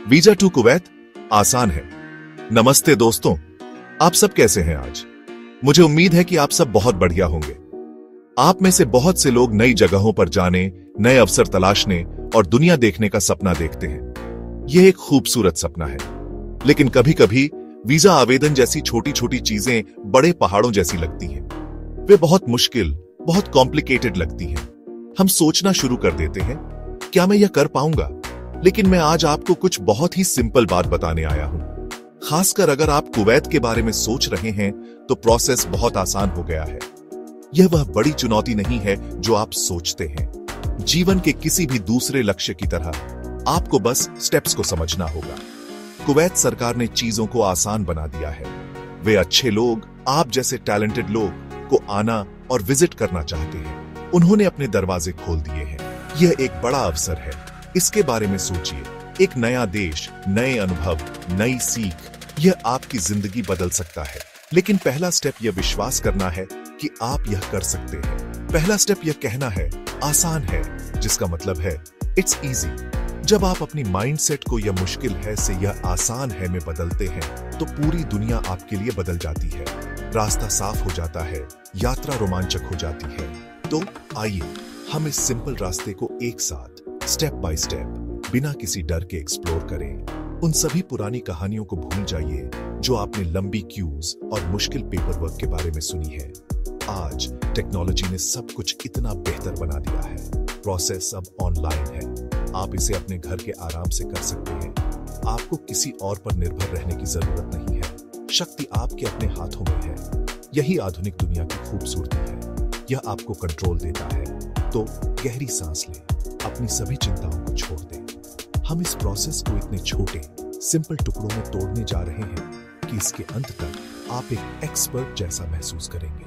Visa to Kuwait आसान है। नमस्ते दोस्तों, आप सब कैसे हैं आज? मुझे उम्मीद है कि आप सब बहुत बढ़िया होंगे। आप में से बहुत से लोग नई जगहों पर जाने, नए अवसर तलाशने और दुनिया देखने का सपना देखते हैं। यह एक खूबसूरत सपना है, लेकिन कभी-कभी वीजा आवेदन जैसी छोटी-छोटी चीजें बड़े पहाड़ों जैसी लगती हैं। वे बहुत मुश्किल, बहुत कॉम्प्लिकेटेड लगती हैं। हम सोचना शुरू कर देते हैं, क्या मैं यह कर पाऊंगा? लेकिन मैं आज आपको कुछ बहुत ही सिंपल बात बताने आया हूं। खासकर अगर आप कुवैत के बारे में सोच रहे हैं तो प्रोसेस बहुत आसान हो गया है। यह वह बड़ी चुनौती नहीं है जो आप सोचते हैं। जीवन के किसी भी दूसरे लक्ष्य की तरह आपको बस स्टेप्स को समझना होगा। कुवैत सरकार ने चीजों को आसान बना दिया है। वे अच्छे लोग, आप जैसे टैलेंटेड लोग को आना और विजिट करना चाहते हैं। उन्होंने अपने दरवाजे खोल दिए हैं। यह एक बड़ा अवसर है। इसके बारे में सोचिए। एक नया देश, नए अनुभव, नई सीख, यह आपकी जिंदगी बदल सकता है। लेकिन पहला स्टेप यह विश्वास करना है कि आप यह कर सकते हैं। पहला स्टेप यह कहना है, आसान है, जिसका मतलब है इट्स इजी। जब आप अपनी माइंडसेट को यह मुश्किल है से यह आसान है में बदलते हैं तो पूरी दुनिया आपके लिए बदल जाती है। रास्ता साफ हो जाता है, यात्रा रोमांचक हो जाती है। तो आइए हम इस सिंपल रास्ते को एक साथ स्टेप बाय स्टेप बिना किसी डर के एक्सप्लोर करें। उन सभी पुरानी कहानियों को भूल जाइए जो आपने लंबी क्यूज और मुश्किल पेपर वर्क के बारे में सुनी है। आज टेक्नोलॉजी ने सब कुछ इतना बेहतर बना दिया है। प्रोसेस अब ऑनलाइन है। आप इसे अपने घर के आराम से कर सकते हैं। आपको किसी और पर निर्भर रहने की जरूरत नहीं है। शक्ति आपके अपने हाथों में है। यही आधुनिक दुनिया की खूबसूरती है। यह आपको कंट्रोल देता है। तो गहरी सांस लें, अपनी सभी चिंताओं को छोड़ दें। हम इस प्रोसेस को इतने छोटे, सिंपल टुकड़ों में तोड़ने जा रहे हैं कि इसके अंत तक आप एक एक्सपर्ट जैसा महसूस करेंगे।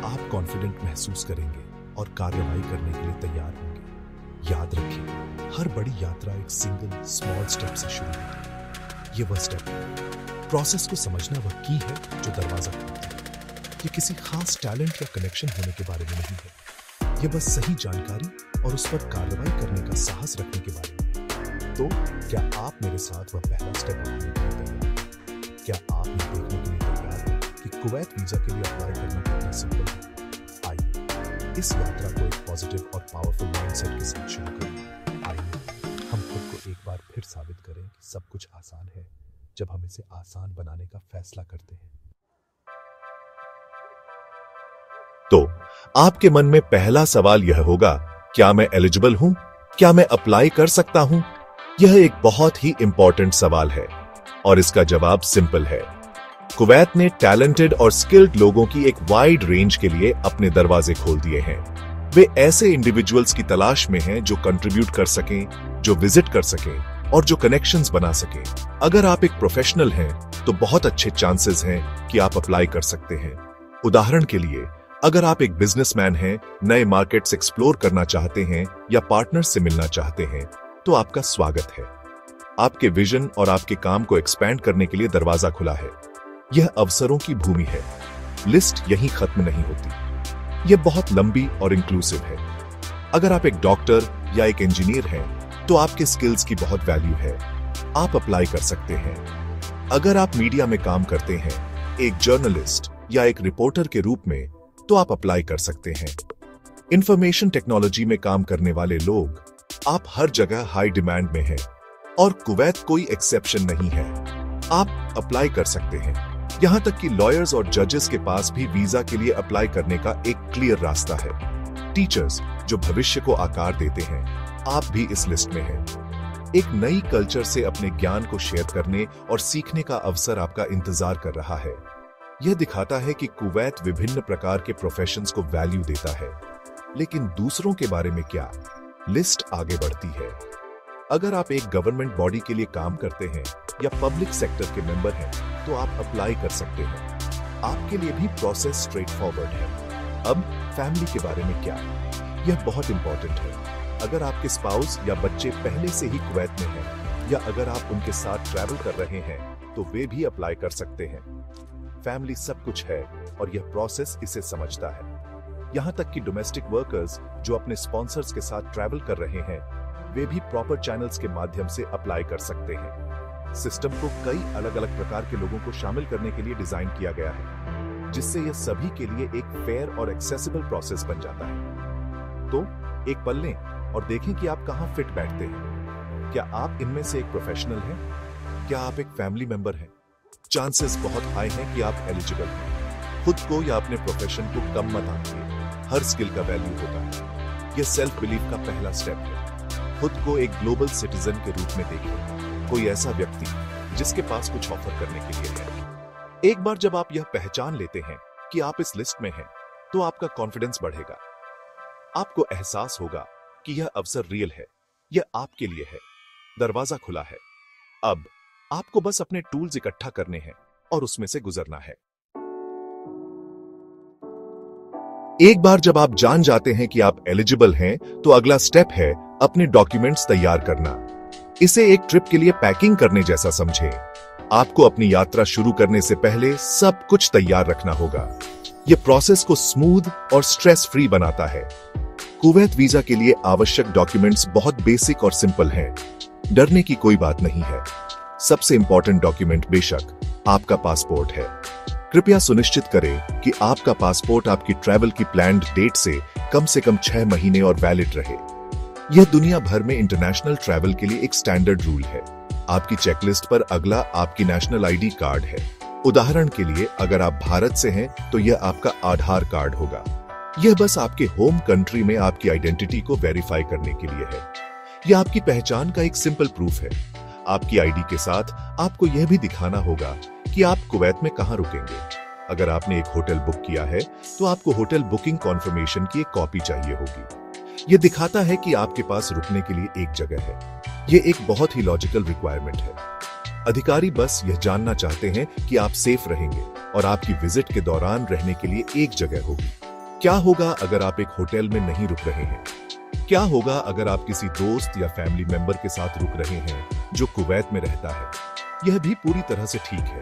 आप कॉन्फिडेंट महसूस करेंगे और कार्रवाई करने के लिए तैयार होंगे। याद रखिए, हर बड़ी यात्रा एक सिंगल स्मॉल स्टेप से शुरू होती है। यह वह स्टेप है। प्रोसेस को समझना वह की है जो दरवाजा खोलती है। ये किसी खास टैलेंट या कनेक्शन होने के बारे में नहीं है। यह बस सही जानकारी और उस पर कार्रवाई करने का साहस रखने के बारे में है। तो क्या आप मेरे साथ वह पहला स्टेप उठाने के लिए तैयार हैं? क्या आप ये देखने के लिए तैयार हैं कि कुवैत वीजा के लिए अप्लाई करना कितना सिंपल है? आइए इस यात्रा को एक पॉजिटिव और पावरफुल माइंडसेट के साथ शुरू करें। आइए हम खुद को एक बार फिर साबित करें कि सब कुछ आसान है जब हम इसे आसान बनाने का फैसला करते हैं। तो आपके मन में पहला सवाल यह होगा, क्या मैं एलिजिबल हूं? क्या मैं अप्लाई कर सकता हूं? यह एक बहुत ही इंपॉर्टेंट सवाल है और इसका जवाब सिंपल है। कुवैत ने टैलेंटेड और स्किल्ड लोगों की एक वाइड रेंज के लिए अपने दरवाजे खोल दिए हैं। वे ऐसे इंडिविजुअल्स की तलाश में हैं जो कंट्रीब्यूट कर सकें, जो विजिट कर सकें और जो कनेक्शंस बना सकें। अगर आप एक प्रोफेशनल हैं तो बहुत अच्छे चांसेस हैं कि आप अप्लाई कर सकते हैं। उदाहरण के लिए, अगर आप एक बिजनेसमैन हैं, नए मार्केट्स एक्सप्लोर करना चाहते हैं या पार्टनर से मिलना चाहते हैं, तो आपका स्वागत है। आपके विजन और आपके काम को एक्सपैंड करने के लिए दरवाजा खुला है। यह अवसरों की भूमि है। लिस्ट यहीं खत्म नहीं होती। यह बहुत लंबी और इंक्लूसिव है। अगर आप एक डॉक्टर या एक इंजीनियर हैं, तो आपके स्किल्स की बहुत वैल्यू है। आप अप्लाई कर सकते हैं। अगर आप मीडिया में काम करते हैं, एक जर्नलिस्ट या एक रिपोर्टर के रूप में, तो आप अप्लाई कर सकते हैं। इंफॉर्मेशन टेक्नोलॉजी में काम करने वाले लोग, आप हर जगह हाई डिमांड में हैं और कुवैत कोई एक्सेप्शन नहीं है। आप अप्लाई कर सकते हैं। यहां तक कि लॉयर्स और जजेस के पास भी वीजा के लिए अप्लाई करने का एक क्लियर रास्ता है। टीचर्स जो भविष्य को आकार देते हैं, आप भी इस लिस्ट में हैं। एक नई कल्चर से अपने ज्ञान को शेयर करने और सीखने का अवसर आपका इंतजार कर रहा है। यह दिखाता है कि कुवैत विभिन्न प्रकार के प्रोफेशंस को वैल्यू देता है। लेकिन दूसरों के बारे में क्या? लिस्ट आगे बढ़ती है। अगर आप एक गवर्नमेंट बॉडी के लिए काम करते हैं या पब्लिक सेक्टर के मेंबर हैं, तो आप अप्लाई कर सकते हैं। आपके लिए भी प्रोसेस स्ट्रेट फॉरवर्ड है। अब फैमिली के बारे में क्या? यह बहुत इंपॉर्टेंट है। अगर आपके स्पाउस या बच्चे पहले से ही कुवैत में हैं, या अगर आप उनके साथ ट्रैवल कर रहे हैं, तो वे भी अप्लाई कर सकते हैं। फैमिली सब कुछ है और यह प्रोसेस इसे समझता है। यहां तक कि डोमेस्टिक वर्कर्स जो अपने स्पॉन्सर्स के साथ ट्रैवल कर रहे हैं, वे भी प्रॉपर चैनल्स के माध्यम से अप्लाई कर सकते हैं। सिस्टम को कई अलग अलग प्रकार के लोगों को शामिल करने के लिए डिजाइन किया गया है, जिससे यह सभी के लिए एक फेयर और एक्सेसिबल प्रोसेस बन जाता है। तो एक पल लें और देखें कि आप कहां फिट बैठते हैं। क्या आप इनमें से एक प्रोफेशनल हैं? क्या आप एक फैमिली मेंबर हैं? चांसेस बहुत हाई हैं कि आप एलिजिबल हैं। खुद को या अपने प्रोफेशन को कम मत आंकिए, हर स्किल का वैल्यू होता है। यह सेल्फ बिलीफ का पहला स्टेप है। खुद को एक ग्लोबल सिटीजन के रूप में देखें, कोई ऐसा व्यक्ति जिसके पास कुछ ऑफर करने के लिए है। एक बार जब आप यह पहचान लेते हैं कि आप इस लिस्ट में हैं, तो आपका कॉन्फिडेंस बढ़ेगा। आपको एहसास होगा कि यह अवसर रियल है, यह आपके लिए है, दरवाजा खुला है। अब आपको बस अपने टूल्स इकट्ठा करने हैं और उसमें से गुजरना है। एक बार जब आप जान जाते हैं कि आप एलिजिबल हैं, तो अगला स्टेप है अपने डॉक्यूमेंट्स तैयार करना। इसे एक ट्रिप के लिए पैकिंग करने जैसा समझें। आपको अपनी यात्रा शुरू करने से पहले सब कुछ तैयार रखना होगा। यह प्रोसेस को स्मूथ और स्ट्रेस फ्री बनाता है। कुवैत वीजा के लिए आवश्यक डॉक्यूमेंट्स बहुत बेसिक और सिंपल हैं। डरने की कोई बात नहीं है। सबसे इंपॉर्टेंट डॉक्यूमेंट बेशक आपका पासपोर्ट है। कृपया सुनिश्चित करें कि आपका पासपोर्ट आपकी ट्रैवल की प्लान्ड डेट से कम 6 महीने और वैलिड रहे। यह दुनिया भर में इंटरनेशनल ट्रैवल के लिए एक स्टैंडर्ड रूल है। आपकी चेकलिस्ट पर अगला आपकी नेशनल आईडी कार्ड है। उदाहरण के लिए, अगर आप भारत से हैं तो यह आपका आधार कार्ड होगा। यह बस आपके होम कंट्री में आपकी आइडेंटिटी को वेरीफाई करने के लिए है। यह आपकी पहचान का एक सिंपल प्रूफ है। आपकी आईडी के साथ आपको यह भी दिखाना होगा कि आप कुवैत में कहां रुकेंगे। अगर आपने एक होटल बुक किया है, तो आपको होटल बुकिंग कॉन्फर्मेशन की एक कॉपी चाहिए होगी। यह दिखाता है कि आपके पास रुकने के लिए एक जगह है। यह एक बहुत ही लॉजिकल रिक्वायरमेंट है। अधिकारी बस यह जानना चाहते हैं कि आप सेफ रहेंगे और आपकी विजिट के दौरान रहने के लिए एक जगह होगी। क्या होगा अगर आप एक होटल में नहीं रुक रहे हैं? क्या होगा अगर आप किसी दोस्त या फैमिली मेंबर के साथ रुक रहे हैं जो कुवैत में रहता है? यह भी पूरी तरह से ठीक है।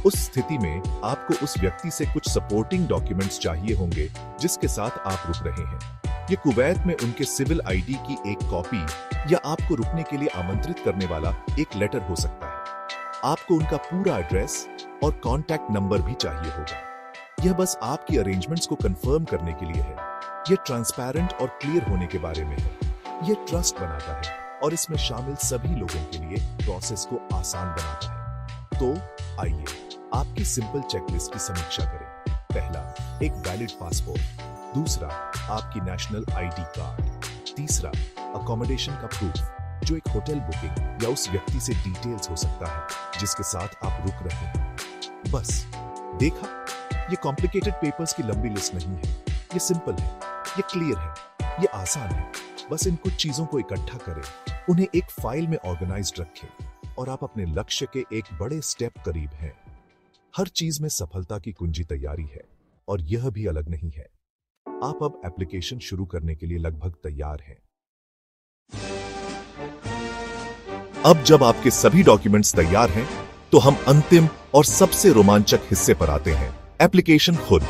उस स्थिति में आपको उस व्यक्ति से कुछ सपोर्टिंग डॉक्यूमेंट्स चाहिए होंगे जिसके साथ आप रुक रहे हैं। ये कुवैत में उनके सिविल आईडी की एक कॉपी या आपको रुकने के लिए आमंत्रित करने वाला एक लेटर हो सकता है। आपको उनका पूरा एड्रेस और कॉन्टैक्ट नंबर भी चाहिए होगा। यह बस आपकी अरेंजमेंट्स को कंफर्म करने के लिए है। यह ट्रांसपेरेंट और क्लियर होने के बारे में है। यह ट्रस्ट बनाता है और इसमें शामिल सभी लोगों के लिए प्रोसेस को आसान बनाता है। तो आइए आपकी सिंपल चेकलिस्ट की समीक्षा करें। पहला, एक वैलिड पासपोर्ट। दूसरा, आपकी नेशनल आईडी कार्ड। तीसरा, अकोमोडेशन का प्रूफ, जो एक होटल बुकिंग या उस व्यक्ति से डिटेल्स हो सकता है जिसके साथ आप रुक रहे हैं। बस देखा, ये कॉम्प्लिकेटेड पेपर्स की लंबी लिस्ट नहीं है। ये सिंपल है, ये क्लियर है, ये आसान है। बस इन कुछ चीजों को इकट्ठा करें, उन्हें एक फाइल में ऑर्गेनाइज्ड रखें और आप अपने लक्ष्य के एक बड़े स्टेप करीब हैं। हर चीज में सफलता की कुंजी तैयारी है और यह भी अलग नहीं है। आप अब एप्लीकेशन शुरू करने के लिए लगभग तैयार हैं। अब जब आपके सभी डॉक्यूमेंट्स तैयार हैं, तो हम अंतिम और सबसे रोमांचक हिस्से पर आते हैं, एप्लीकेशन खुद।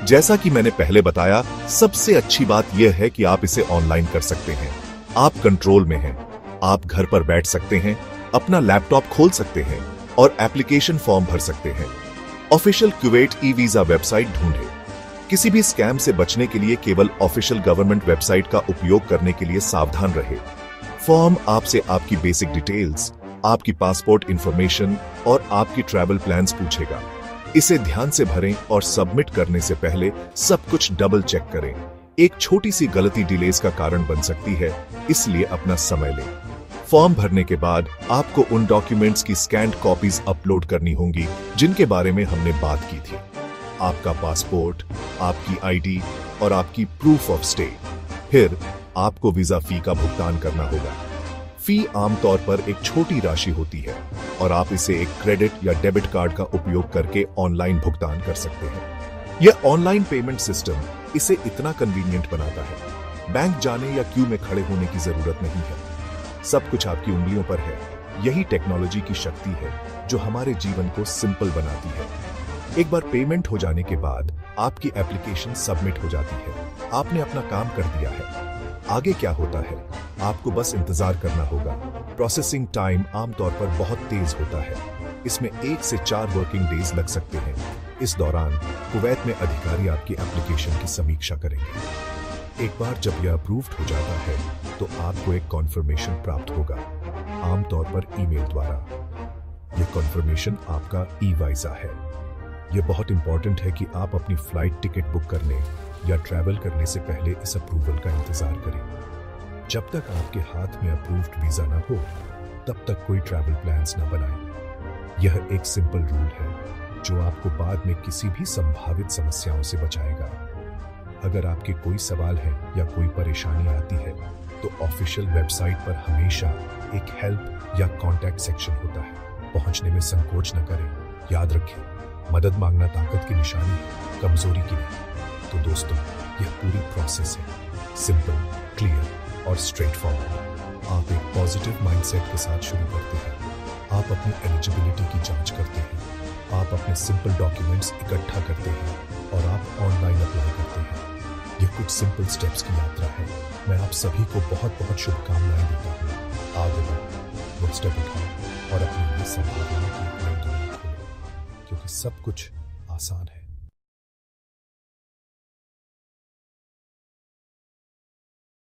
जैसा कि मैंने पहले बताया, सबसे अच्छी बात यह है कि आप इसे ऑनलाइन कर सकते हैं। आप कंट्रोल में हैं। आप घर पर बैठ सकते हैं, अपना लैपटॉप खोल सकते हैं और एप्लीकेशन फॉर्म भर सकते हैं। Official Kuwait e visa website ढूंढें। किसी भी स्कैम से बचने के लिए केवल ऑफिशियल गवर्नमेंट वेबसाइट का उपयोग करने के लिए सावधान रहे। फॉर्म आपसे आपकी बेसिक डिटेल्स, आपकी पासपोर्ट इंफॉर्मेशन और आपकी ट्रैवल प्लान्स पूछेगा। इसे ध्यान से भरें और सबमिट करने से पहले सब कुछ डबल चेक करें। एक छोटी सी गलती डिलेज का कारण बन सकती है, इसलिए अपना समय लें। फॉर्म भरने के बाद आपको उन डॉक्यूमेंट्स की स्कैन्ड कॉपीज अपलोड करनी होंगी जिनके बारे में हमने बात की थी। आपका पासपोर्ट, आपकी आईडी और आपकी प्रूफ ऑफ स्टे। फिर आपको वीजा फी का भुगतान करना होगा। फी आमतौर पर एक छोटी राशि होती है और आप इसे एक क्रेडिट या डेबिट कार्ड का उपयोग करके ऑनलाइन भुगतान कर सकते हैं। यह ऑनलाइन पेमेंट सिस्टम इसे इतना कन्वीनियंट बनाता है, बैंक जाने या क्यू में खड़े होने की जरूरत नहीं है। सब कुछ आपकी उंगलियों पर है। यही टेक्नोलॉजी की शक्ति है जो हमारे जीवन को सिंपल बनाती है। एक बार पेमेंट हो जाने के बाद आपकी एप्लीकेशन सबमिट हो जाती है। आपने अपना काम कर दिया है। आगे क्या होता है, आपको बस इंतजार करना होगा। प्रोसेसिंग टाइम आमतौर पर बहुत तेज होता है। इसमें 1 से 4 वर्किंग डेज लग सकते हैं। इस दौरान कुवैत में अधिकारी आपकी एप्लीकेशन की समीक्षा करेंगे। एक बार जब यह अप्रूव्ड हो जाता है तो आपको एक कॉन्फर्मेशन प्राप्त होगा, आमतौर पर ईमेल द्वारा। यह कॉन्फर्मेशन आपका ई वीजा है। यह बहुत इंपॉर्टेंट है कि आप अपनी फ्लाइट टिकट बुक करने या ट्रैवल करने से पहले इस अप्रूवल का इंतजार करें। जब तक आपके हाथ में अप्रूव्ड वीजा ना हो तब तक कोई ट्रैवल प्लान्स ना बनाएं। यह एक सिंपल रूल है जो आपको बाद में किसी भी संभावित समस्याओं से बचाएगा। अगर आपके कोई सवाल है या कोई परेशानी आती है तो ऑफिशियल वेबसाइट पर हमेशा एक हेल्प या कॉन्टैक्ट सेक्शन होता है। पहुंचने में संकोच न करें। याद रखें, मदद मांगना ताकत की निशानी है, कमजोरी की नहीं। तो दोस्तों, यह पूरी प्रोसेस है सिंपल, क्लियर और स्ट्रेट फॉरवर्ड। आप एक पॉजिटिव माइंडसेट के साथ शुरू करते हैं। आप अपनी एलिजिबिलिटी की जांच करते हैं, आप अपने सिंपल डॉक्यूमेंट्स इकट्ठा करते हैं और आप ऑनलाइन अप्लाई करते हैं। यह कुछ सिंपल स्टेप्स की यात्रा है। मैं आप सभी को बहुत बहुत शुभकामनाएं देता हूँ। आगे बढ़ो, वो स्टेप उठाओ और अपनी संभावनाओं की नई दुनिया खोलो, क्योंकि सब कुछ आसान है।